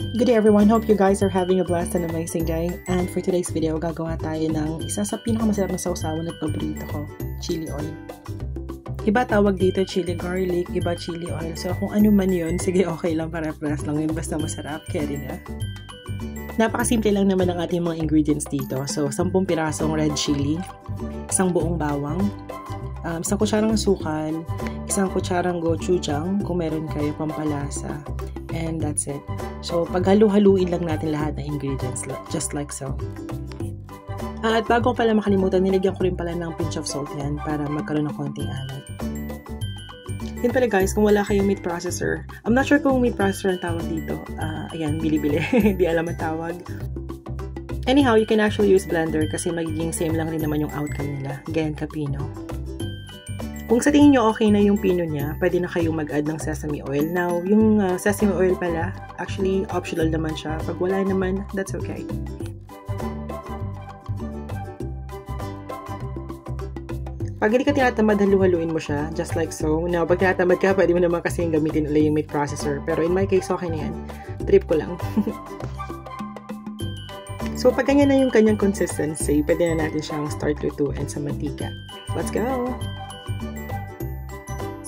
Good day everyone, hope you guys are having a blessed and amazing day. And for today's video, gagawa tayo ng isa sa pinakamasarap na sausawan at paborito ko, chili oil. Iba tawag dito chili garlic, iba chili oil. So kung ano man yun, sige okay lang, para-paras lang yun, basta masarap, carry na. Napakasimple lang naman ang ating mga ingredients dito. So 10 pirasong red chili, isang buong bawang, isang kutsarang sukal, isang kutsarang gochujang kung meron kayo pampalasa. And that's it. So, paghalo-haluin lang natin lahat ng ingredients, just like so. At bago pala makalimutan, nilagyan ko rin pala ng pinch of salt yan para magkaroon ng konting alat. Yun pala guys, kung wala kayong meat processor, I'm not sure kung meat processor ang tawag dito. Ayan, bili-bili. Di alam ang tawag. Anyhow, you can actually use blender kasi magiging same lang rin naman yung outcome nila. Ganyan ka pino. Kung sa tingin nyo okay na yung pino niya, pwede na kayong mag-add ng sesame oil. Now, yung sesame oil pala, actually optional naman siya. Pag wala naman, that's okay. Pag hindi ka tinatamad, halu-haluin mo siya, just like so. Now, pag tinatamad ka, pwede mo naman kasi gamitin ulit yung meat processor. Pero in my case, okay na yan. Trip ko lang. So, pag ganyan na yung kanyang consistency, pwede na natin siyang start lutuin sa mantika. Let's go!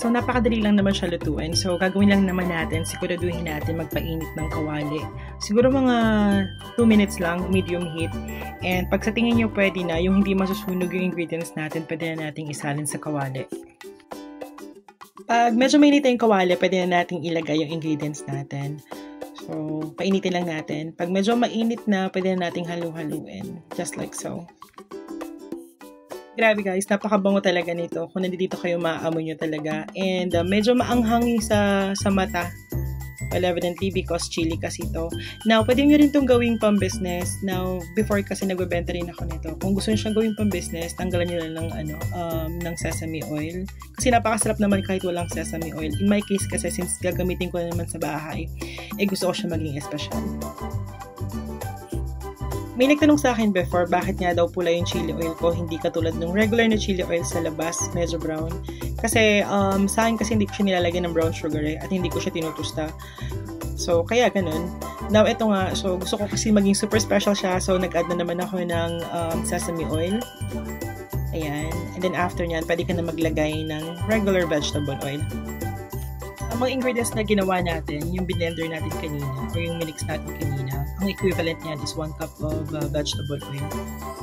So, napakadali lang naman siya lutuin. So, gagawin lang naman natin, siguraduhin natin magpainit ng kawali. Siguro mga 2 minutes lang, medium heat. And pag sa tingin nyo pwede na, yung hindi masusunog yung ingredients natin, pwede na nating isalin sa kawali. Pag medyo mainit yung kawali, pwede na nating ilagay yung ingredients natin. So, painitin lang natin. Pag medyo mainit na, pwede na nating halu-haluin. Just like so. Grabe guys, napakabango talaga nito. Kung nandito kayo, maaamoy nyo talaga. And medyo maanghang sa mata. Well, evidently because chili kasi ito. Now, pwede nyo rin itong gawing pang-business. Now, before kasi nagbebenta rin ako nito. Kung gusto nyo siyang gawing pang-business, tanggalan nyo lang ng sesame oil. Kasi napakasarap naman kahit walang sesame oil. In my case kasi, since gagamitin ko na naman sa bahay, gusto ko siya maging espesyal. May nagtanong sa akin before, bakit nga daw pula yung chili oil ko, hindi katulad ng regular na chili oil sa labas, medyo brown. Kasi sa akin kasi hindi ko siya nilalagyan ng brown sugar at hindi ko siya tinutusta. So, kaya ganun. Now, ito nga, so gusto ko kasi maging super special siya, so nag-add na naman ako ng sesame oil. Ayan. And then after nyan, pwede ka na maglagay ng regular vegetable oil. Ang mga ingredients na ginawa natin, yung blender natin kanina, or yung minix natin kanina, ang equivalent niyan is 1 cup of vegetable oil.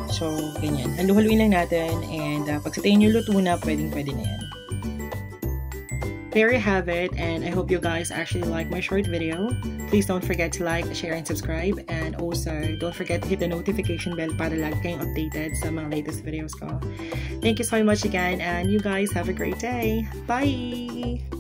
So, ganyan. Halu-haluin lang natin, and pag sa tingin nyo luto na, pwede na yan. There you have it, and I hope you guys actually like my short video. Please don't forget to like, share, and subscribe, and also don't forget to hit the notification bell para lagi kayong updated sa mga latest videos ko. Thank you so much again, and you guys have a great day. Bye!